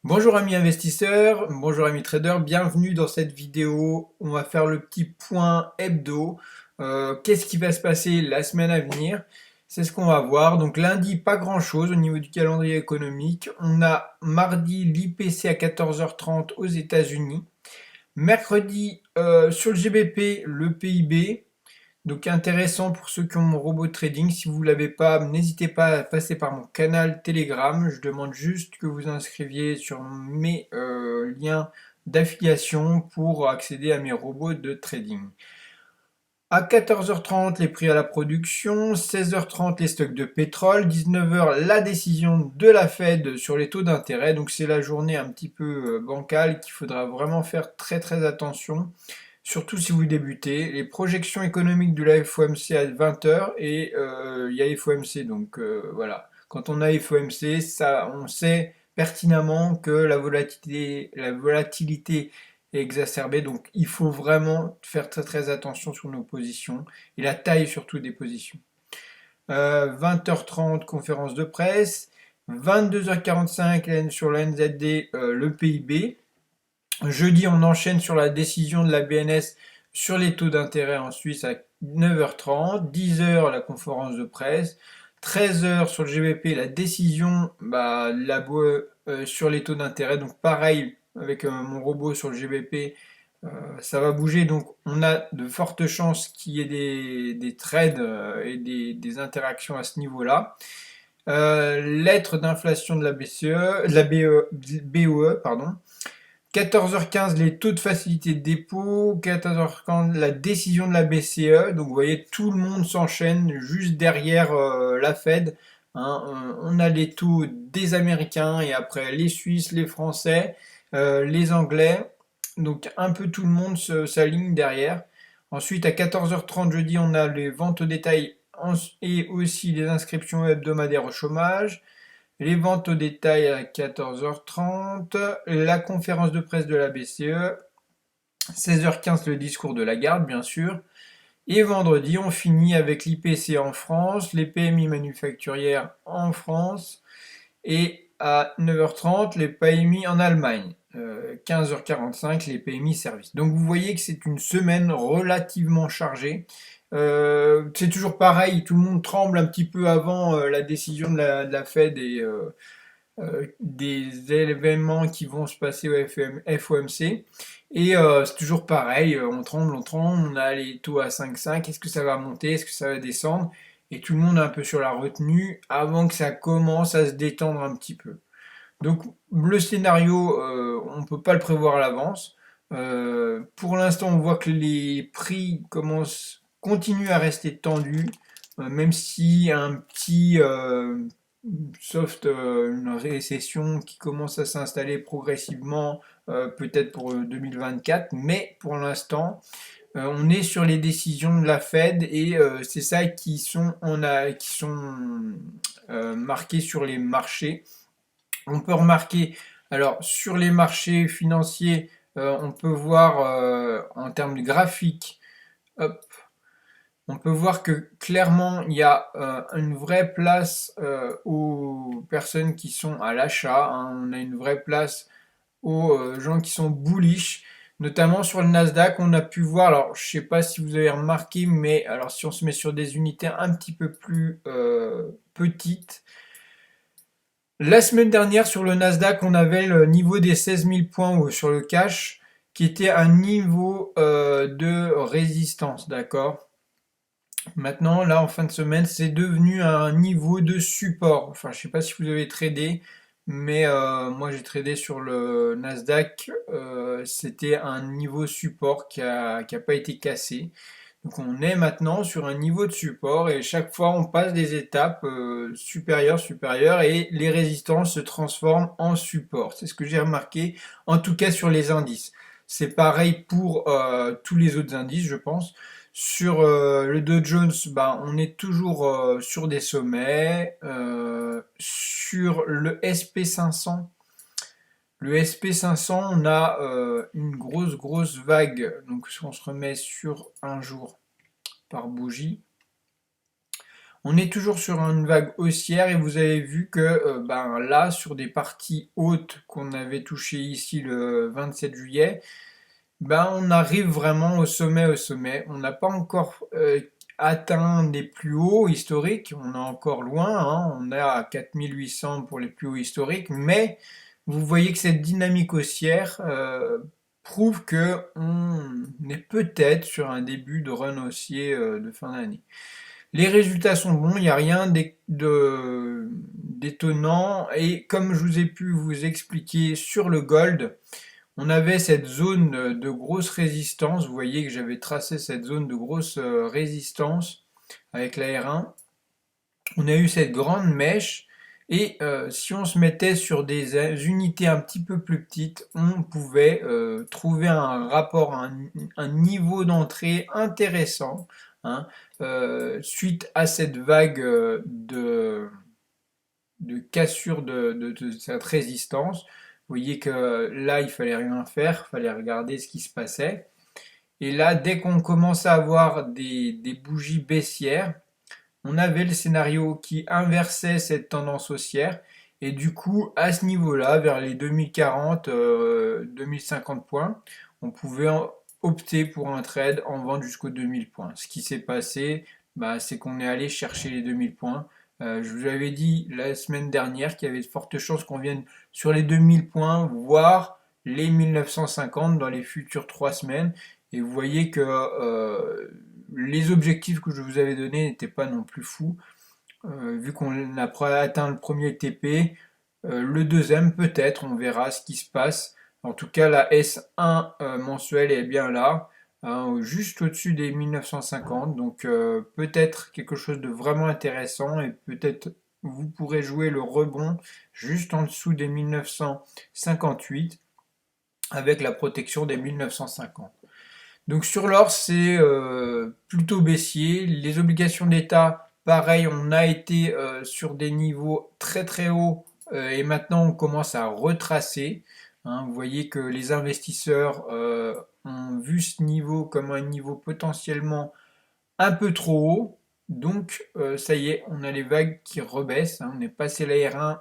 Bonjour amis investisseurs, bonjour amis traders, bienvenue dans cette vidéo. On va faire le petit point hebdo. Qu'est-ce qui va se passer la semaine à venir? C'est ce qu'on va voir. Donc lundi, pas grand-chose au niveau du calendrier économique. On a mardi l'IPC à 14h30 aux États-Unis. Mercredi, sur le GBP, le PIB. Donc intéressant pour ceux qui ont mon robot de trading. Si vous ne l'avez pas, n'hésitez pas à passer par mon canal Telegram. Je demande juste que vous inscriviez sur mes liens d'affiliation pour accéder à mes robots de trading. À 14h30, les prix à la production, 16h30, les stocks de pétrole, 19h, la décision de la Fed sur les taux d'intérêt. Donc c'est la journée un petit peu bancale qu'il faudra vraiment faire très très attention. Surtout si vous débutez, les projections économiques de la FOMC à 20h et il y a FOMC, donc voilà. Quand on a FOMC, ça, on sait pertinemment que la volatilité est exacerbée, donc il faut vraiment faire très très attention sur nos positions et la taille surtout des positions. 20h30, conférence de presse, 22h45 sur la NZD, le PIB. Jeudi, on enchaîne sur la décision de la BNS sur les taux d'intérêt en Suisse à 9h30, 10h la conférence de presse, 13h sur le GBP la décision de la BOE sur les taux d'intérêt. Donc pareil avec mon robot sur le GBP, ça va bouger. Donc on a de fortes chances qu'il y ait des trades et des interactions à ce niveau-là. Lettre d'inflation de la BCE, de la BOE, pardon. 14h15, les taux de facilité de dépôt. 14h15, la décision de la BCE. Donc vous voyez, tout le monde s'enchaîne juste derrière la Fed. Hein. On a les taux des Américains et après les Suisses, les Français, les Anglais. Donc un peu tout le monde s'aligne derrière. Ensuite, à 14h30 jeudi, on a les ventes au détail et aussi les inscriptions hebdomadaires au chômage. Les ventes au détail à 14h30, la conférence de presse de la BCE, 16h15 le discours de Lagarde bien sûr, et vendredi on finit avec l'IPC en France, les PMI manufacturières en France, et à 9h30 les PMI en Allemagne, 15h45 les PMI services. Donc vous voyez que c'est une semaine relativement chargée. C'est toujours pareil, tout le monde tremble un petit peu avant la décision de la Fed et des événements qui vont se passer au FOMC. Et c'est toujours pareil, on tremble, on a les taux à 5,5, est-ce que ça va monter, est-ce que ça va descendre? Et tout le monde est un peu sur la retenue avant que ça commence à se détendre un petit peu. Donc le scénario, on ne peut pas le prévoir à l'avance. Pour l'instant, on voit que les prix continuent à rester tendus, même si un petit une récession qui commence à s'installer progressivement, peut-être pour 2024, mais pour l'instant, on est sur les décisions de la Fed et c'est ça qui sont marquées sur les marchés. On peut remarquer, alors sur les marchés financiers, on peut voir en termes graphiques, hop, on peut voir que clairement il y a une vraie place aux personnes qui sont à l'achat, hein. On a une vraie place aux gens qui sont bullish, notamment sur le Nasdaq. On a pu voir, alors je sais pas si vous avez remarqué, mais alors si on se met sur des unités un petit peu plus petites, la semaine dernière, sur le Nasdaq, on avait le niveau des 16 000 points sur le cash, qui était un niveau de résistance, d'accord? Maintenant, là, en fin de semaine, c'est devenu un niveau de support. Enfin, je sais pas si vous avez tradé, mais moi, j'ai tradé sur le Nasdaq. C'était un niveau support qui a pas été cassé. Donc on est maintenant sur un niveau de support et chaque fois on passe des étapes supérieures, supérieures et les résistances se transforment en support. C'est ce que j'ai remarqué, en tout cas sur les indices. C'est pareil pour tous les autres indices, je pense. Sur le Dow Jones, on est toujours sur des sommets. Sur le SP 500, on a une grosse vague. Donc si on se remet sur un jour par bougie, On est toujours sur une vague haussière et vous avez vu que ben, là, sur des parties hautes qu'on avait touchées ici le 27 juillet, ben, on arrive vraiment au sommet, au sommet. On n'a pas encore atteint des plus hauts historiques, on est encore loin, hein. On est à 4800 pour les plus hauts historiques, mais vous voyez que cette dynamique haussière prouve que on est peut-être sur un début de run haussier de fin d'année. Les résultats sont bons, il n'y a rien d'étonnant, et comme je vous ai pu vous expliquer sur le gold, on avait cette zone de grosse résistance. Vous voyez que j'avais tracé cette zone de grosse résistance avec la R1. On a eu cette grande mèche. Et si on se mettait sur des unités un petit peu plus petites, on pouvait trouver un rapport, un niveau d'entrée intéressant, hein, suite à cette vague de cassure de cette résistance. Vous voyez que là, il fallait rien faire, il fallait regarder ce qui se passait. Et là, dès qu'on commence à avoir des bougies baissières, on avait le scénario qui inversait cette tendance haussière. Et du coup, à ce niveau-là, vers les 2040, 2050 points, on pouvait opter pour un trade en vente jusqu'aux 2000 points. Ce qui s'est passé, bah, c'est qu'on est allé chercher les 2000 points. Je vous avais dit la semaine dernière qu'il y avait de fortes chances qu'on vienne sur les 2000 points, voire les 1950 dans les futures 3 semaines. Et vous voyez que les objectifs que je vous avais donnés n'étaient pas non plus fous. Vu qu'on a atteint le premier TP, le deuxième peut-être, on verra ce qui se passe. En tout cas, la S1 mensuelle est bien là, hein, juste au-dessus des 1950. Donc peut-être quelque chose de vraiment intéressant et peut-être vous pourrez jouer le rebond juste en dessous des 1958 avec la protection des 1950. Donc sur l'or, c'est plutôt baissier. Les obligations d'État, pareil, on a été sur des niveaux très très hauts et maintenant on commence à retracer. Hein. Vous voyez que les investisseurs ont vu ce niveau comme un niveau potentiellement un peu trop haut. Donc ça y est, on a les vagues qui rebaissent. Hein. On est passé la R1,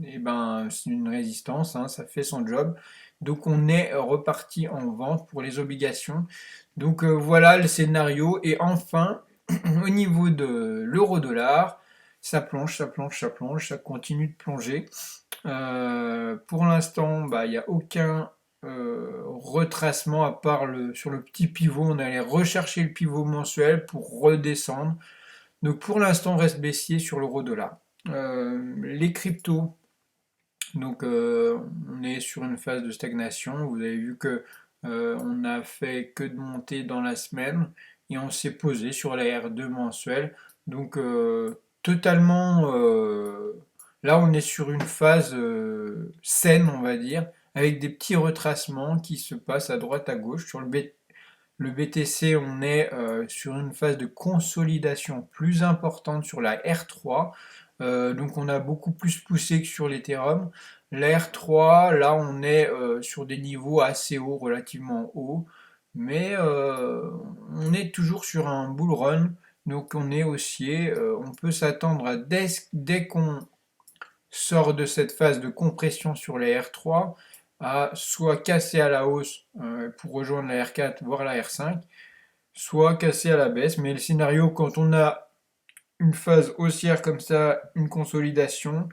et ben c'est une résistance, hein, ça fait son job. Donc on est reparti en vente pour les obligations. Donc voilà le scénario. Et enfin, au niveau de l'euro-dollar, ça plonge, ça plonge, ça plonge, ça continue de plonger. Pour l'instant, bah, il n'y a aucun retracement à part sur le petit pivot. On allait rechercher le pivot mensuel pour redescendre. Donc pour l'instant, on reste baissier sur l'euro-dollar. Les cryptos, donc on est sur une phase de stagnation. Vous avez vu que on a fait que de monter dans la semaine et on s'est posé sur la R2 mensuelle. Donc totalement là on est sur une phase saine on va dire avec des petits retracements qui se passent à droite à gauche. Sur le BTC on est sur une phase de consolidation plus importante sur la R3. Donc on a beaucoup plus poussé que sur l'Ethereum. La R3, là on est sur des niveaux assez hauts, relativement hauts, mais on est toujours sur un bull run, donc on est haussier. On peut s'attendre à dès qu'on sort de cette phase de compression sur la R3 à soit casser à la hausse pour rejoindre la R4, voire la R5, soit casser à la baisse. Mais le scénario, quand on a une phase haussière comme ça, une consolidation,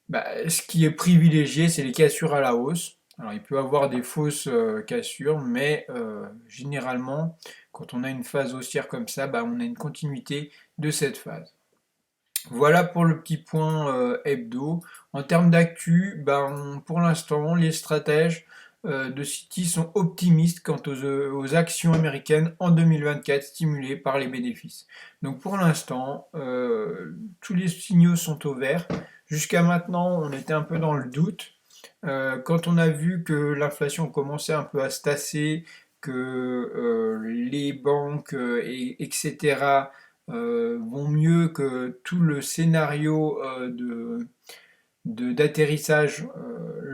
bah, ce qui est privilégié, c'est les cassures à la hausse. Alors, il peut y avoir des fausses cassures, mais généralement, quand on a une phase haussière comme ça, bah, on a une continuité de cette phase. Voilà pour le petit point hebdo. En termes d'actu, ben, pour l'instant, les stratèges de Citi sont optimistes quant aux actions américaines en 2024 stimulées par les bénéfices. Donc pour l'instant, tous les signaux sont au vert. Jusqu'à maintenant, on était un peu dans le doute. Quand on a vu que l'inflation commençait un peu à se tasser, que les banques, etc., vont mieux, que tout le scénario d'atterrissage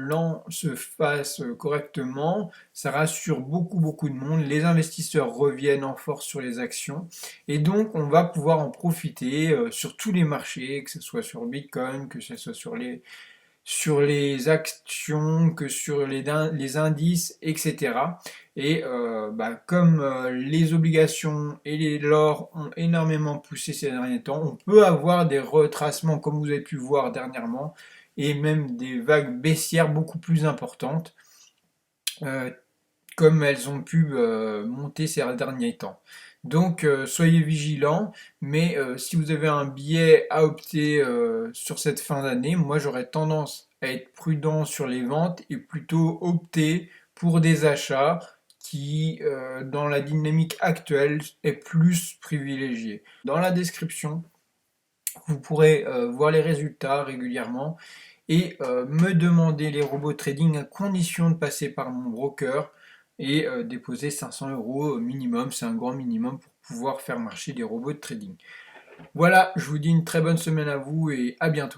l'an se fasse correctement, ça rassure beaucoup de monde, les investisseurs reviennent en force sur les actions et donc on va pouvoir en profiter sur tous les marchés, que ce soit sur Bitcoin, que ce soit sur les actions, que sur les indices, etc. Et comme les obligations et l'or ont énormément poussé ces derniers temps, on peut avoir des retracements comme vous avez pu voir dernièrement, et même des vagues baissières beaucoup plus importantes, euh, comme elles ont pu monter ces derniers temps. Donc soyez vigilants, mais si vous avez un billet à opter sur cette fin d'année, moi j'aurais tendance à être prudent sur les ventes et plutôt opter pour des achats qui, dans la dynamique actuelle, est plus privilégié. Dans la description, vous pourrez voir les résultats régulièrement et me demander les robots de trading à condition de passer par mon broker et déposer 500 euros minimum, c'est un grand minimum pour pouvoir faire marcher des robots de trading. Voilà, je vous dis une très bonne semaine à vous et à bientôt.